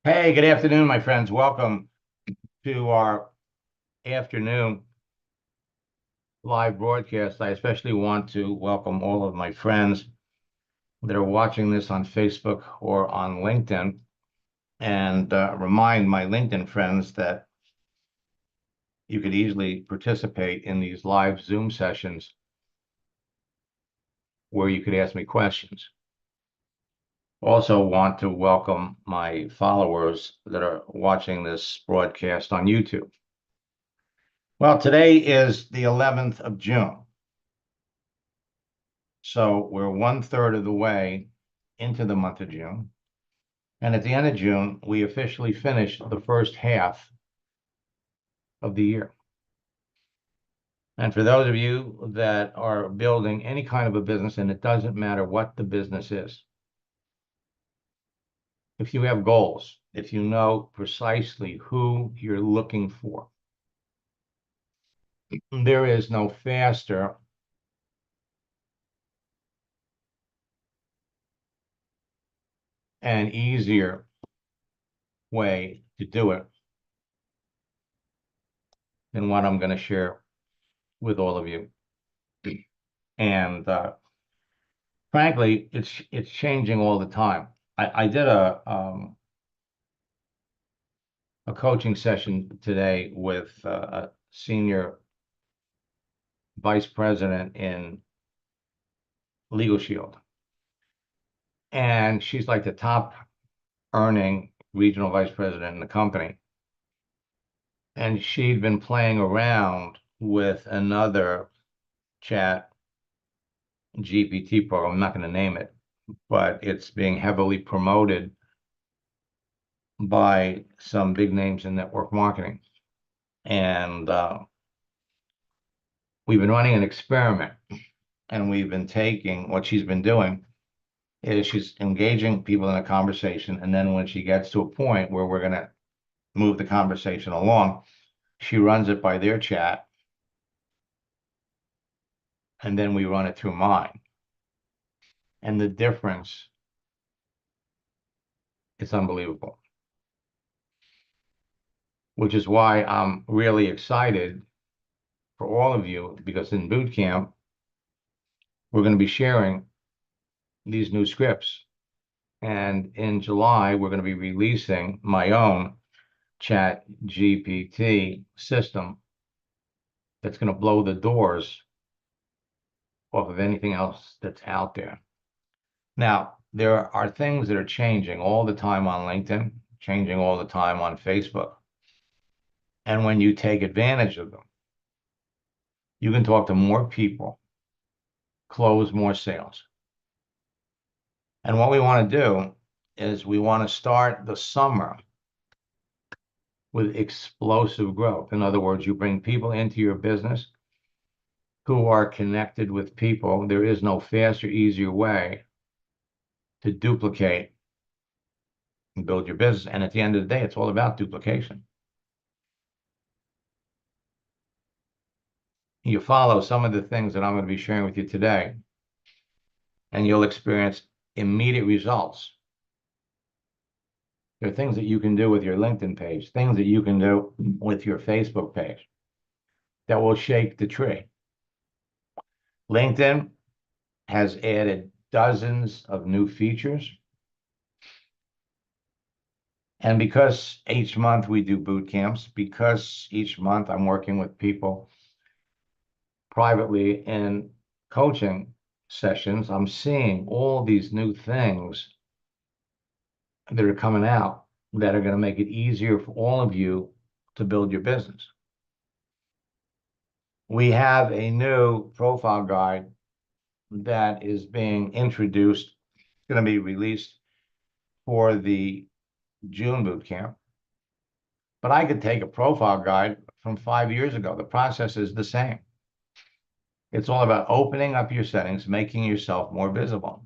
Hey, good afternoon, my friends. Welcome to our afternoon live broadcast. I especially want to welcome all of my friends that are watching this on Facebook or on LinkedIn, and remind my LinkedIn friends that you could easily participate in these live Zoom sessions where you could ask me questions. Also want to welcome my followers that are watching this broadcast on YouTube. Well, today is the 11th of June. So we're 1/3 of the way into the month of June. And at the end of June, we officially finished the first half of the year. And for those of you that are building any kind of a business, and it doesn't matter what the business is, if you have goals, if you know precisely who you're looking for, there is no faster and easier way to do it than what I'm going to share with all of you. And frankly, it's changing all the time. I did a coaching session today with a senior vice president in Legal Shield, and she's like the top earning regional vice president in the company. And she'd been playing around with another chat GPT program. I'm not going to name it, but it's being heavily promoted by some big names in network marketing. And we've been running an experiment, and we've been taking what she's been doing is she's engaging people in a conversation. And then when she gets to a point where we're going to move the conversation along, she runs it by their chat. And then we run it through mine. And the difference is unbelievable, which is why I'm really excited for all of you, because in boot camp, we're going to be sharing these new scripts. And in July, we're going to be releasing my own chat GPT system that's going to blow the doors off of anything else that's out there. Now, there are things that are changing all the time on LinkedIn, changing all the time on Facebook. And when you take advantage of them, you can talk to more people, close more sales. And what we want to do is we want to start the summer with explosive growth. In other words, you bring people into your business who are connected with people. There is no faster, easier way to duplicate and build your business. And at the end of the day, it's all about duplication. You follow some of the things that I'm going to be sharing with you today, and you'll experience immediate results. There are things that you can do with your LinkedIn page, things that you can do with your Facebook page that will shake the tree. LinkedIn has added dozens of new features. And because each month we do boot camps, because each month I'm working with people privately in coaching sessions, I'm seeing all these new things that are coming out that are going to make it easier for all of you to build your business. We have a new profile guide that is being introduced, going to be released for the June boot camp. But I could take a profile guide from 5 years ago. The process is the same. It's all about opening up your settings, making yourself more visible.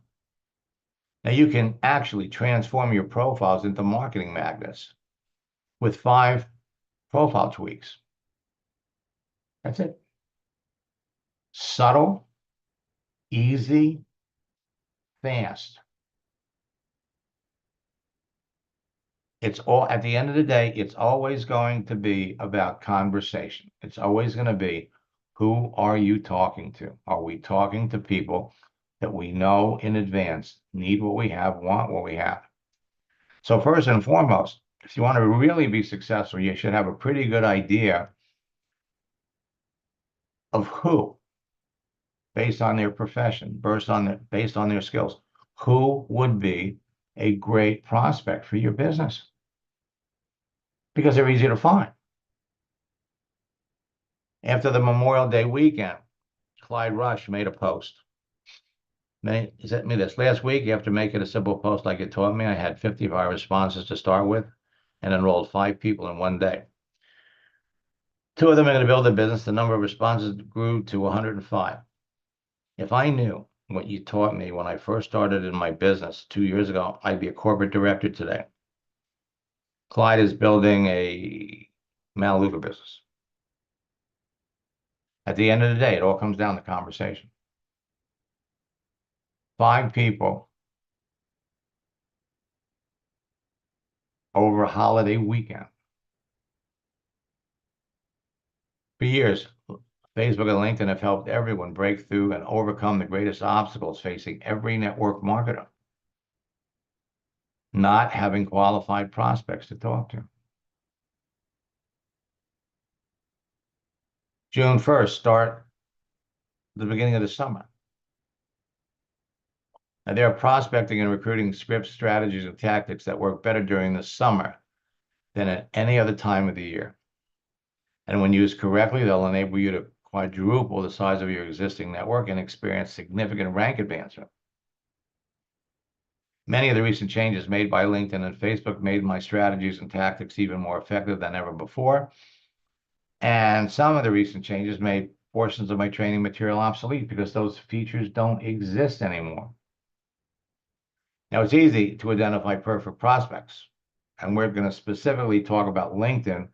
Now you can actually transform your profiles into marketing magnets with 5 profile tweaks. That's it. Subtle, easy, fast. It's all, at the end of the day, it's always going to be about conversation. It's always going to be, who are you talking to? Are we talking to people that we know in advance need what we have, want what we have? So first and foremost, if you want to really be successful, you should have a pretty good idea of who, based on their profession, based on their skills, who would be a great prospect for your business, because they're easy to find. After the Memorial Day weekend, Clyde Rush made a post. He sent me this last week. After making a simple post like it taught me, I had 55 responses to start with and enrolled 5 people in one day. 2 of them are going to build a business. The number of responses grew to 105. If I knew what you taught me when I first started in my business 2 years ago, I'd be a corporate director today. Clyde is building a Melaleuca business. At the end of the day, it all comes down to conversation. 5 people over a holiday weekend. For years, Facebook and LinkedIn have helped everyone break through and overcome the greatest obstacles facing every network marketer: not having qualified prospects to talk to. June 1st, start the beginning of the summer. Now, there are prospecting and recruiting scripts, strategies, and tactics that work better during the summer than at any other time of the year. And when used correctly, they'll enable you to quadruple the size of your existing network and experience significant rank advancement. Many of the recent changes made by LinkedIn and Facebook made my strategies and tactics even more effective than ever before. And some of the recent changes made portions of my training material obsolete because those features don't exist anymore. Now, it's easy to identify perfect prospects, and we're going to specifically talk about LinkedIn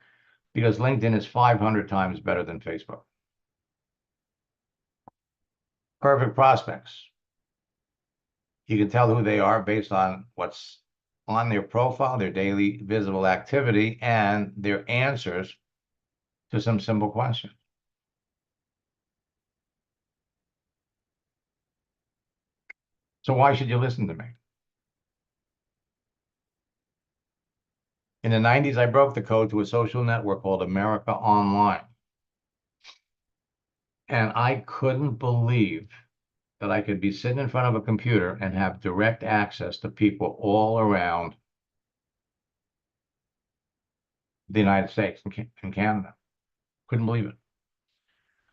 because LinkedIn is 500 times better than Facebook. Perfect prospects. You can tell who they are based on what's on their profile, their daily visible activity, and their answers to some simple questions. So why should you listen to me? In the 90s, I broke the code to a social network called America Online. And I couldn't believe that I could be sitting in front of a computer and have direct access to people all around the United States and Canada. Couldn't believe it.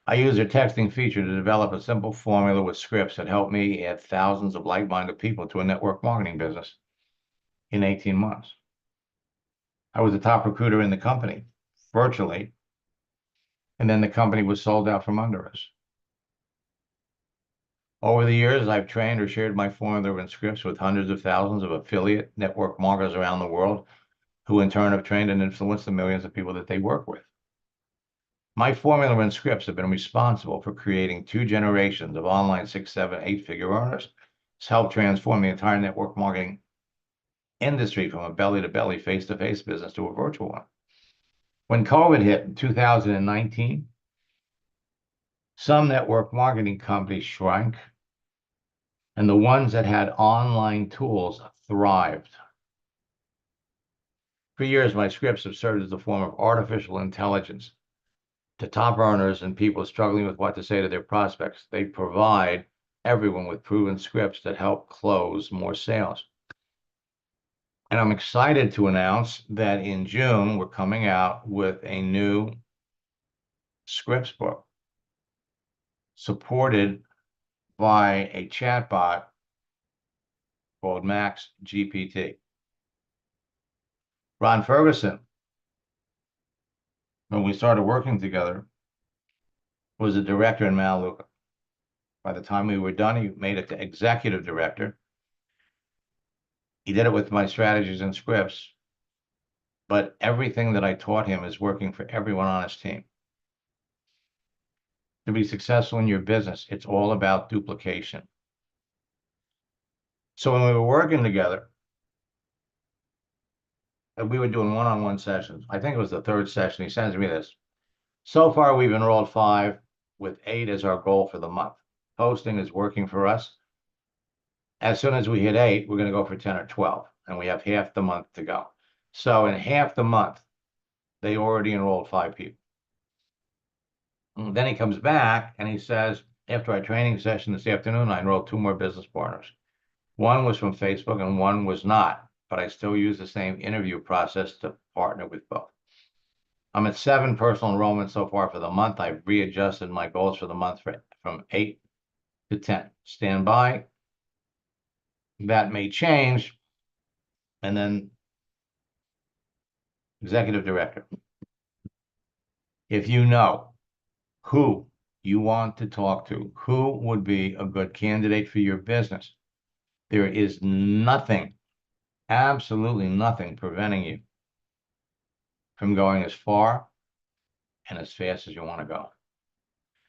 I used their texting feature to develop a simple formula with scripts that helped me add thousands of like-minded people to a network marketing business in 18 months. I was the top recruiter in the company, virtually, and then the company was sold out from under us. Over the years, I've trained or shared my formula and scripts with hundreds of thousands of affiliate network marketers around the world, who in turn have trained and influenced the millions of people that they work with. My formula and scripts have been responsible for creating 2 generations of online 6, 7, 8-figure earners. It's helped transform the entire network marketing industry from a belly-to-belly, face-to-face business to a virtual one. When COVID hit in 2019, some network marketing companies shrank, and the ones that had online tools thrived. For years, my scripts have served as a form of artificial intelligence to top earners and people struggling with what to say to their prospects. They provide everyone with proven scripts that help close more sales. And I'm excited to announce that in June, we're coming out with a new scripts book supported by a chatbot called Max GPT. Ron Ferguson, when we started working together, was a director in Melaleuca. By the time we were done, he made it to executive director. He did it with my strategies and scripts, but everything that I taught him is working for everyone on his team. To be successful in your business, it's all about duplication. So when we were working together, and we were doing one-on-one sessions. I think it was the third session. He sends me this. So far, we've enrolled 5, with 8 as our goal for the month. Posting is working for us. As soon as we hit 8, we're going to go for 10 or 12, and we have half the month to go. So in half the month, they already enrolled 5 people. And then he comes back and he says, after our training session this afternoon, I enrolled 2 more business partners. One was from Facebook and one was not, but I still use the same interview process to partner with both. I'm at 7 personal enrollments so far for the month. I've readjusted my goals for the month from 8 to 10. Stand by. That may change. And then executive director, if you know who you want to talk to, who would be a good candidate for your business, there is nothing, absolutely nothing preventing you from going as far and as fast as you want to go.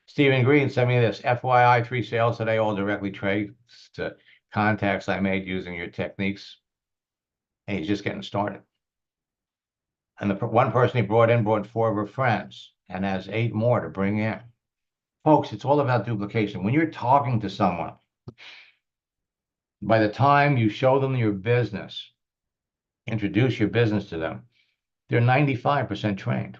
Stephen Green sent me this. FYI, 3 sales today, all directly traced to contacts I made using your techniques. And he's just getting started. And the one person he brought 4 of her friends and has 8 more to bring in. Folks, it's all about duplication. When you're talking to someone, by the time you show them your business, introduce your business to them, they're 95% trained.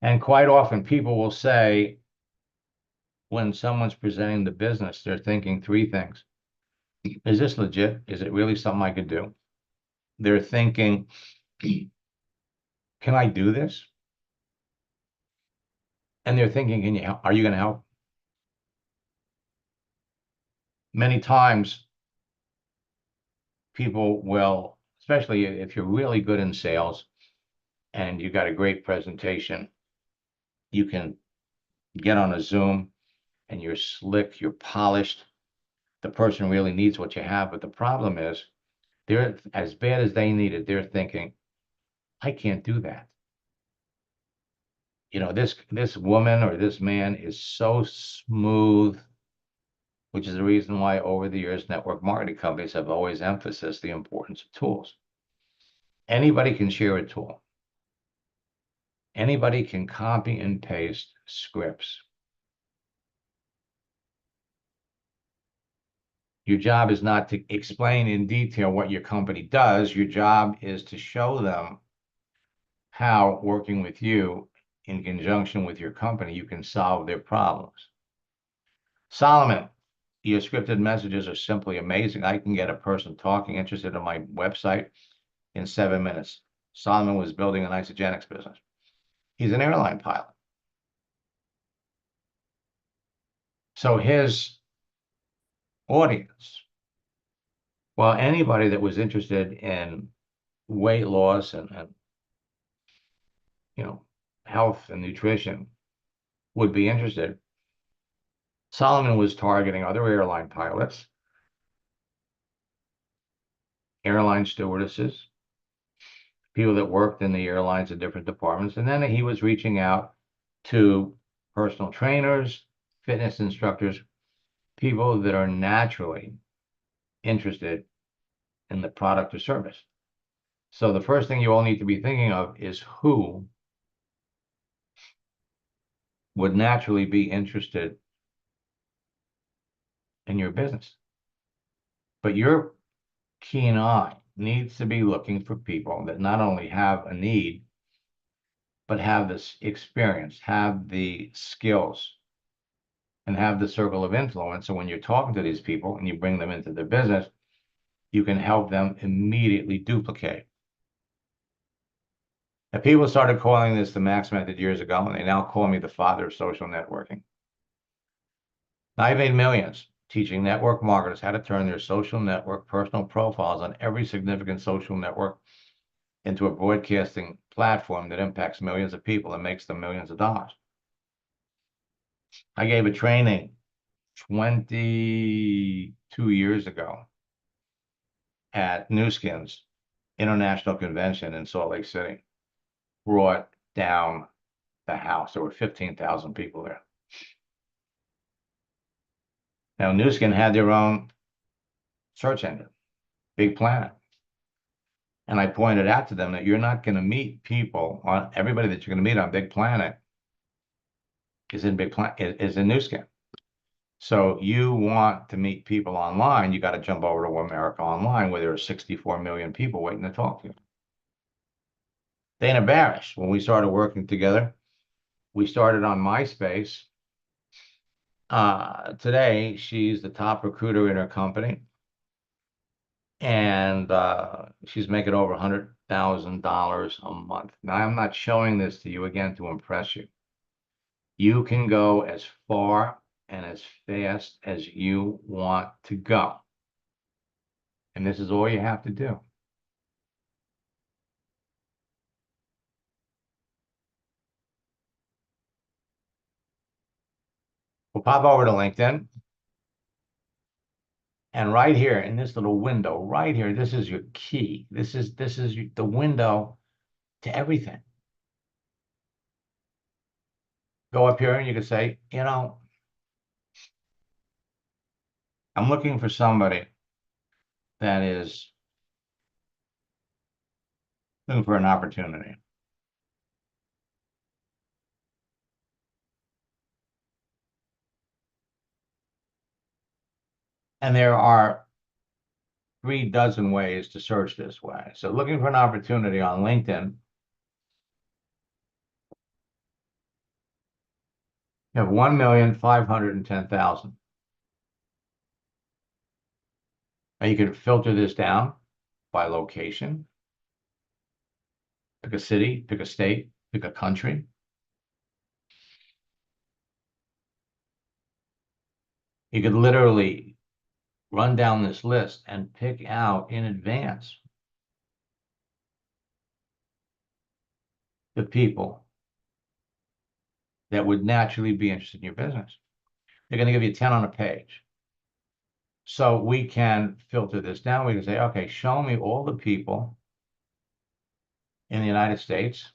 And quite often people will say, when someone's presenting the business, they're thinking 3 things. Is this legit? Is it really something I could do? They're thinking, can I do this? And they're thinking, can you help? Are you going to help? Many times people will, especially if you're really good in sales and you got a great presentation, you can get on a Zoom and you're slick, you're polished. The person really needs what you have. But the problem is, they're as bad as they need it. They're thinking, I can't do that. You know, this woman or this man is so smooth, which is the reason why over the years, network marketing companies have always emphasized the importance of tools. Anybody can share a tool. Anybody can copy and paste scripts. Your job is not to explain in detail what your company does. Your job is to show them how, working with you in conjunction with your company, you can solve their problems. Solomon, your scripted messages are simply amazing. I can get a person talking interested in my website in 7 minutes. Solomon was building an Isagenix business. He's an airline pilot. So his audience, well, anybody that was interested in weight loss and you know, health and nutrition would be interested. Solomon was targeting other airline pilots, airline stewardesses, people that worked in the airlines in different departments. And then he was reaching out to personal trainers, fitness instructors, people that are naturally interested in the product or service. So the first thing you all need to be thinking of is who would naturally be interested in your business. But your keen eye needs to be looking for people that not only have a need, but have this experience, have the skills, and have the circle of influence. So when you're talking to these people and you bring them into the business, you can help them immediately duplicate. Now, people started calling this the Max Method years ago, and they now call me the father of social networking. Now, I've made millions teaching network marketers how to turn their social network personal profiles on every significant social network into a broadcasting platform that impacts millions of people and makes them millions of dollars. I gave a training 22 years ago at New Skin's International Convention in Salt Lake City. Brought down the house. There were 15,000 people there. Now, New Skin had their own search engine, Big Planet. And I pointed out to them that you're not going to meet people on everybody that you're going to meet on Big Planet is in New Skin. So you want to meet people online, you got to jump over to America Online where there are 64 million people waiting to talk to you. They ain't embarrassed. When we started working together, we started on MySpace. Today, she's the top recruiter in her company, and she's making over $100,000 a month. Now, I'm not showing this to you again to impress you. You can go as far and as fast as you want to go. And this is all you have to do. We'll pop over to LinkedIn. And right here in this little window, right here, this is your key. This is the window to everything. Go up here and you can say, I'm looking for somebody that is looking for an opportunity. And there are 36 ways to search this way. So looking for an opportunity on LinkedIn, you have 1,510,000. Now you can filter this down by location, pick a city, pick a state, pick a country. You could literally run down this list and pick out in advance the people that would naturally be interested in your business. They're going to give you 10 on a page. So we can filter this down. We can say, okay, show me all the people in the United States,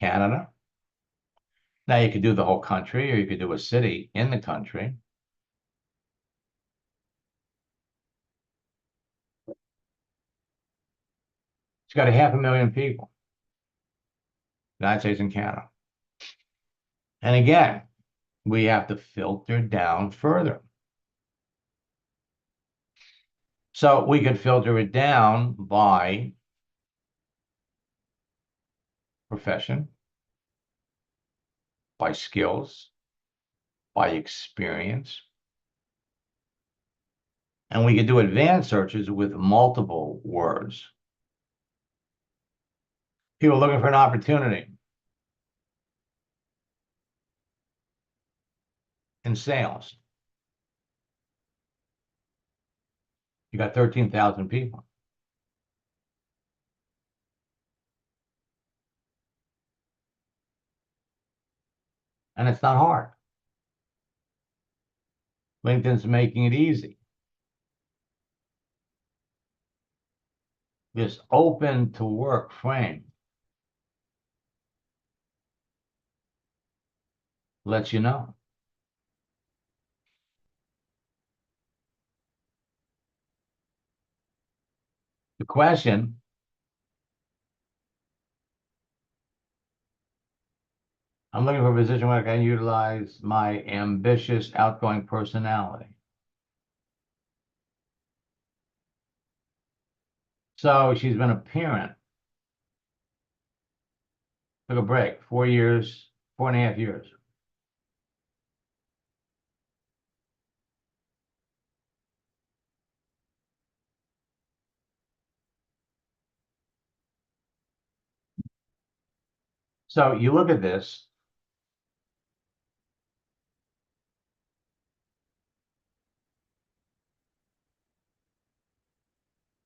Canada. Now you could do the whole country, or you could do a city in the country. It's got 500,000 people, United States and Canada. And again, we have to filter down further. So we could filter it down by profession, by skills, by experience. And we could do advanced searches with multiple words. People looking for an opportunity in sales. You got 13,000 people. And it's not hard. LinkedIn's making it easy. This open to work frame lets you know. The question, I'm looking for a position where I can utilize my ambitious, outgoing personality. So she's been a parent. Took a break, 4 years, 4.5 years. So you look at this.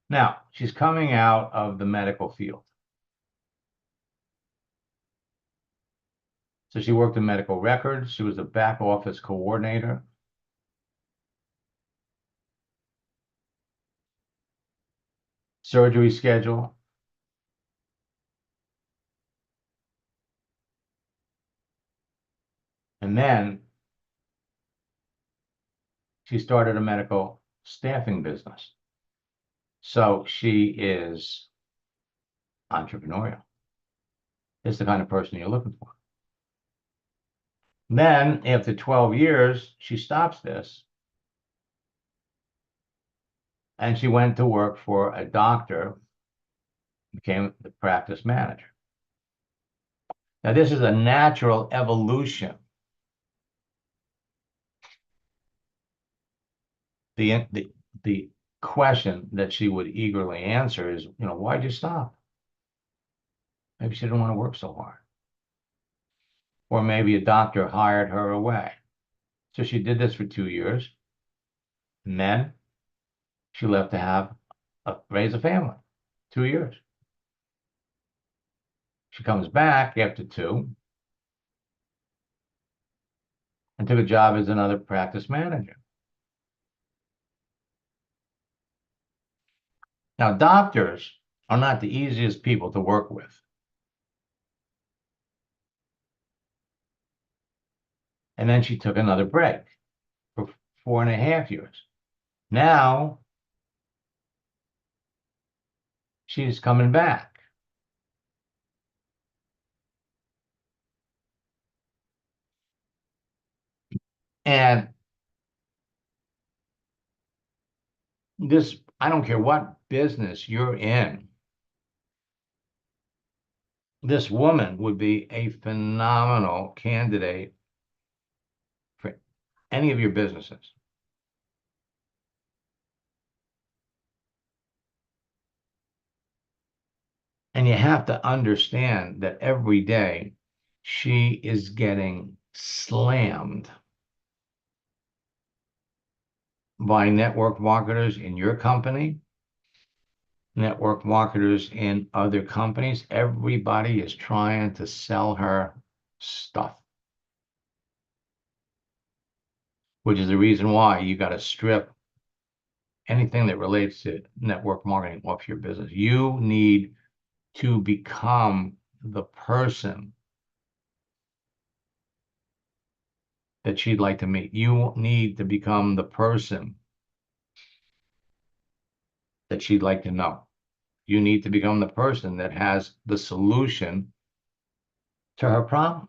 Now, she's coming out of the medical field. So she worked in medical records. She was a back office coordinator. Surgery schedule. And then she started a medical staffing business. So she is entrepreneurial. It's the kind of person you're looking for. Then, after 12 years, she stops this and she went to work for a doctor, became the practice manager. Now, this is a natural evolution. The question that she would eagerly answer is, why'd you stop? Maybe she didn't want to work so hard. Or maybe a doctor hired her away. So she did this for 2 years. And then she left to raise a family. 2 years. She comes back after 2 and took a job as another practice manager. Now, doctors are not the easiest people to work with. And then she took another break for 4.5 years. Now she's coming back. And this, I don't care what business you're in, this woman would be a phenomenal candidate for any of your businesses. And you have to understand that every day she is getting slammed by network marketers in your company, network marketers in other companies. Everybody is trying to sell her stuff, which is the reason why you got to strip anything that relates to network marketing off your business. You need to become the person that she'd like to meet. You need to become the person that she'd like to know. You need to become the person that has the solution to her problem.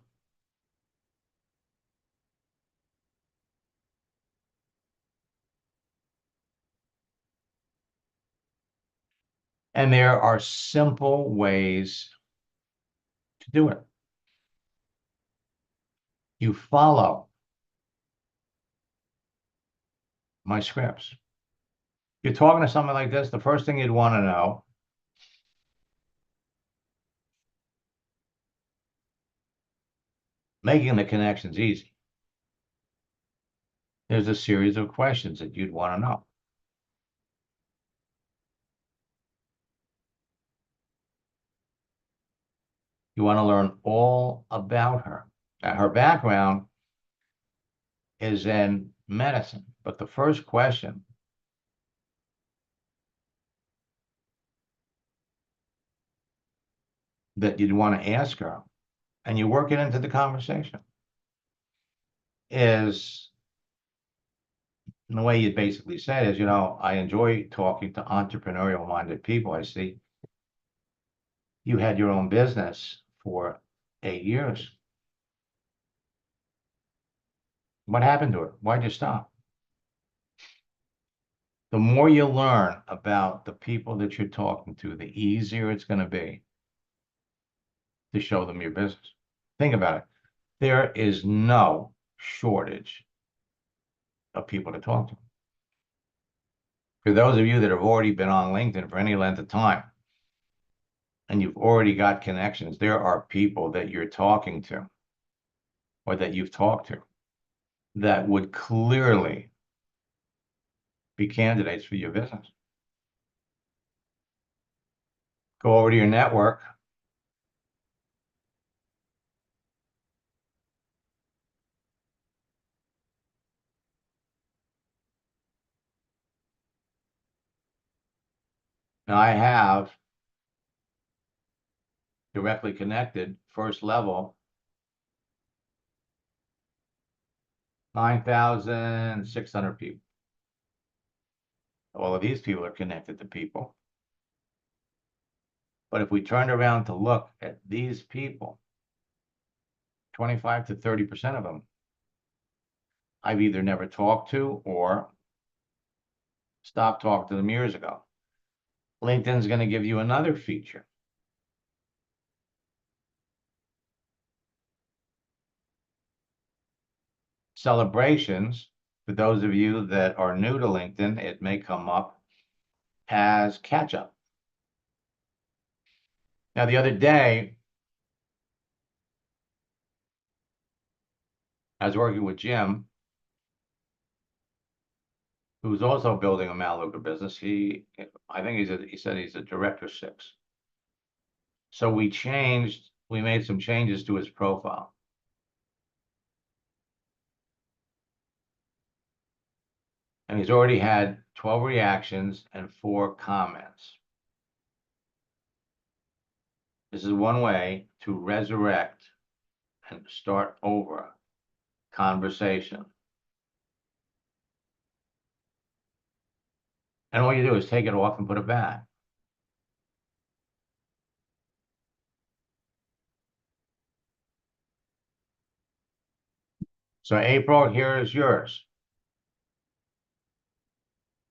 And there are simple ways to do it. You follow my scripts. You're talking to someone like this, the first thing you'd want to know, making the connections easy. There's a series of questions that you'd want to know. You want to learn all about her. Now, her background is in medicine, but the first question that you'd want to ask her, and you work it into the conversation, is, and the way you basically say it is, I enjoy talking to entrepreneurial-minded people. I see you had your own business for 8 years. What happened to it? Why'd you stop? The more you learn about the people that you're talking to, the easier it's going to be to show them your business. Think about it. There is no shortage of people to talk to. For those of you that have already been on LinkedIn for any length of time, and you've already got connections, there are people that you're talking to or that you've talked to that would clearly be candidates for your business. Go over to your network. Now I have directly connected, first level, 9,600 people. All of these people are connected to people. But if we turned around to look at these people, 25 to 30% of them, I've either never talked to or stopped talking to them years ago. LinkedIn's going to give you another feature. Celebrations, for those of you that are new to LinkedIn, it may come up as catch up. Now, the other day, I was working with Jim, who's also building a Melaleuca business. I think he said he's a director 6. So we made some changes to his profile. And he's already had 12 reactions and 4 comments. This is one way to resurrect and start over conversation. And all you do is take it off and put it back. So April, here is yours.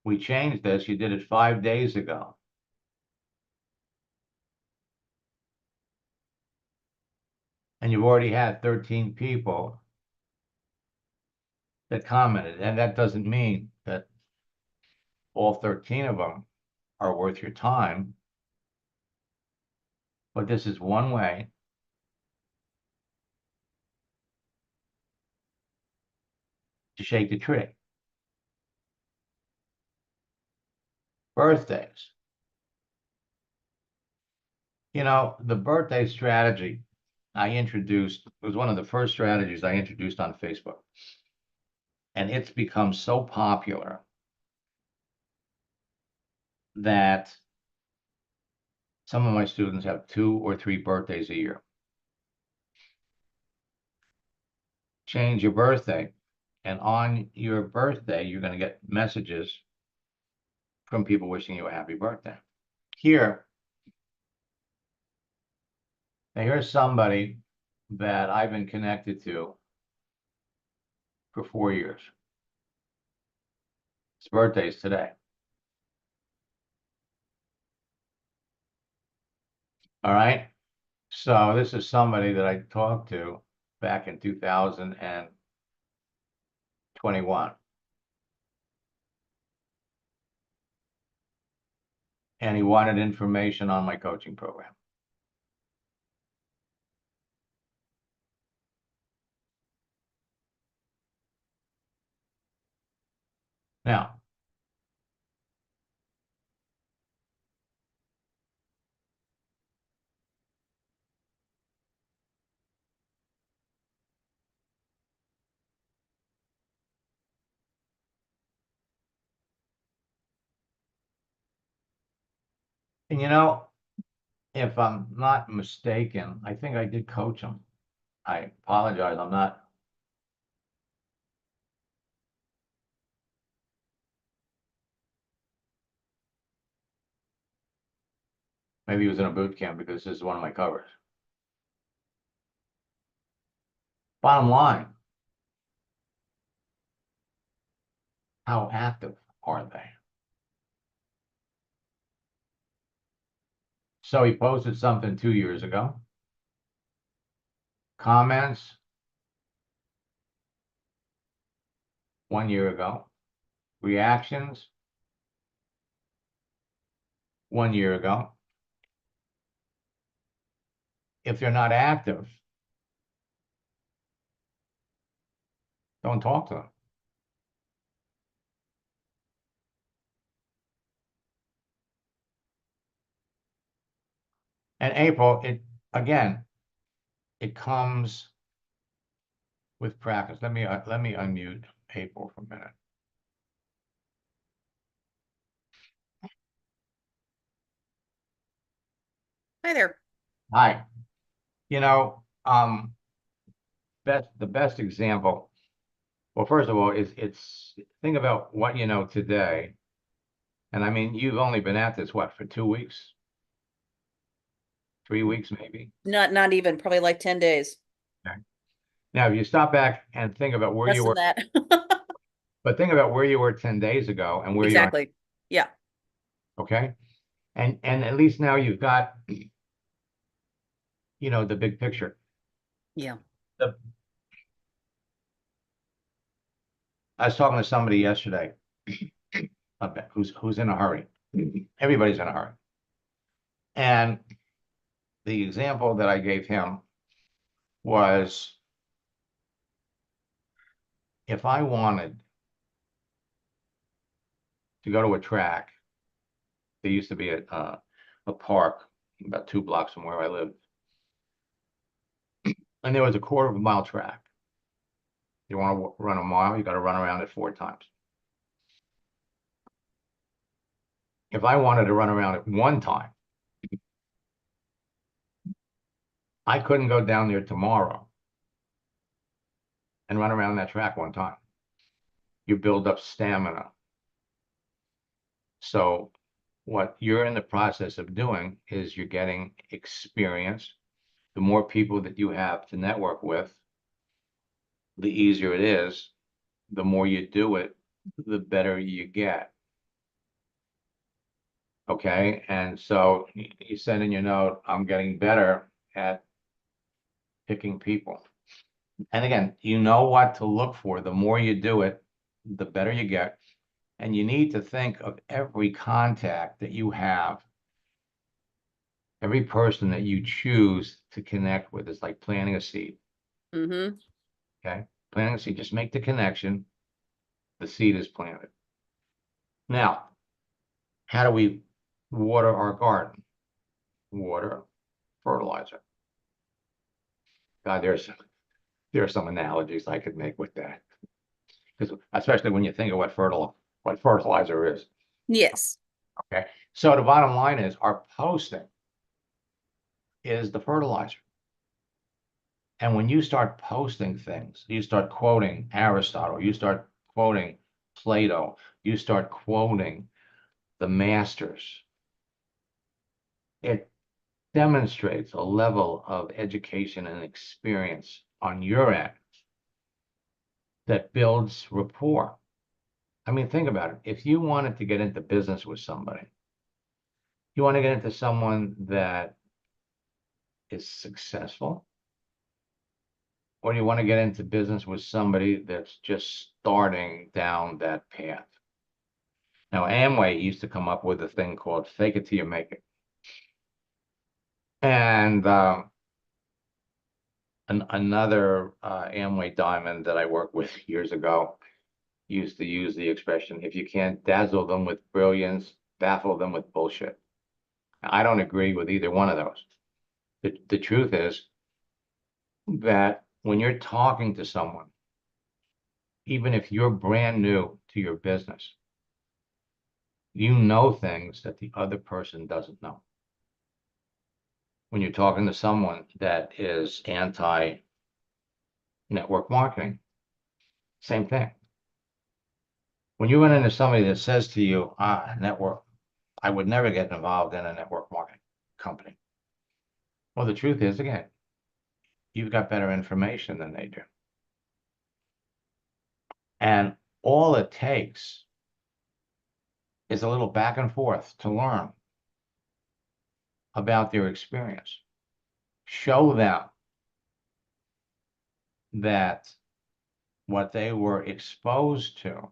We changed this. You did it 5 days ago. And you've already had 13 people that commented. And that doesn't mean that all 13 of them are worth your time. But this is one way to shake the tree. Birthdays. You know, the birthday strategy it was one of the first strategies I introduced on Facebook. And it's become so popular that some of my students have 2 or 3 birthdays a year. Change your birthday, and on your birthday, you're going to get messages from people wishing you a happy birthday. Here's somebody that I've been connected to for 4 years. His birthday's today. All right. So this is somebody that I talked to back in 2021. And he wanted information on my coaching program. Now, and you know, if I'm not mistaken, I think I did coach him. I apologize. I'm not. Maybe he was in a boot camp because this is one of my covers. Bottom line, how active are they? So he posted something 2 years ago. Comments 1 year ago. Reactions 1 year ago. If they're not active, don't talk to them. And April, it comes with practice. Let me unmute April for a minute. Hi there. Hi. You know, the best example. Well, first of all, it's think about what you know today And I mean, you've only been at this, what, for 2 weeks, 3 weeks, maybe? Not even, probably like 10 days. Okay. Now, if you stop back and think about where Less you than were, that. but think about where you were 10 days ago and where you are, Exactly. Yeah. okay? And at least now you've got, the big picture. Yeah. The, I was talking to somebody yesterday about who's in a hurry. Everybody's in a hurry. And the example that I gave him was if I wanted to go to a track, there used to be a park about 2 blocks from where I live, and there was a quarter of a mile track. You want to run a mile, you got to run around it 4 times. If I wanted to run around it one time, I couldn't go down there tomorrow and run around that track one time. You build up stamina. So what you're in the process of doing is you're getting experience. The more people that you have to network with, the easier it is. The more you do it, the better you get. Okay. And so you said in your note, I'm getting better at picking people. And again, you know what to look for. The more you do it, the better you get. And you need to think of every contact that you have, every person that you choose to connect with. It's like planting a seed. Mm-hmm. Okay. Planting a seed, just make the connection. The seed is planted. Now, how do we water our garden? Water, fertilizer. God, there are some analogies I could make with that. Because especially when you think of what fertilizer is. Yes. Okay. So the bottom line is our posting is the fertilizer. And when you start posting things, you start quoting Aristotle, you start quoting Plato, you start quoting the masters, it demonstrates a level of education and experience on your end that builds rapport. I mean, think about it. If you wanted to get into business with somebody, you want to get into someone that is successful, or do you want to get into business with somebody that's just starting down that path? Now, Amway used to come up with a thing called fake it till you make it. And another Amway diamond that I worked with years ago used to use the expression, if you can't dazzle them with brilliance, baffle them with bullshit. I don't agree with either one of those. The truth is that when you're talking to someone, even if you're brand new to your business, you know things that the other person doesn't know. When you're talking to someone that is anti network marketing, same thing. When you run into somebody that says to you, network, I would never get involved in a network marketing company. Well, the truth is, again, you've got better information than they do. And all it takes is a little back and forth to learn about their experience. Show them that what they were exposed to,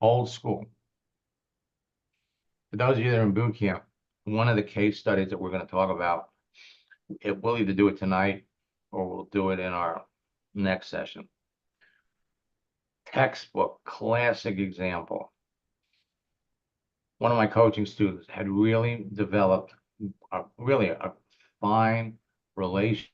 old school. For those of you that are in boot camp, one of the case studies that we're going to talk about, we'll either do it tonight or we'll do it in our next session. Textbook, classic example. One of my coaching students had really developed really a fine relation.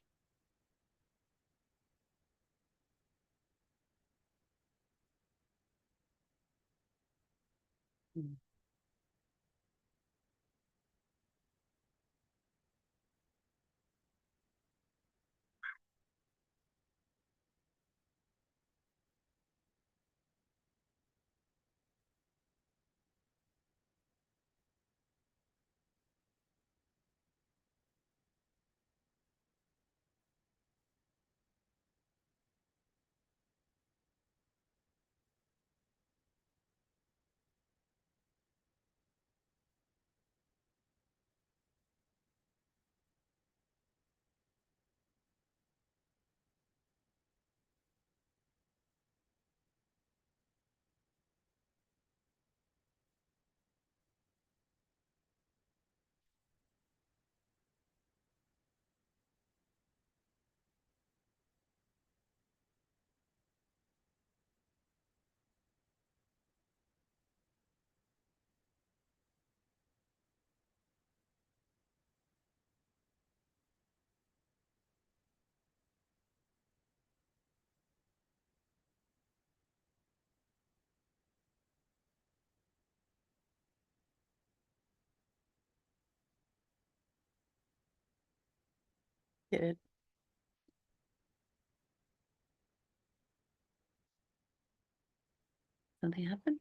Did. Something happen?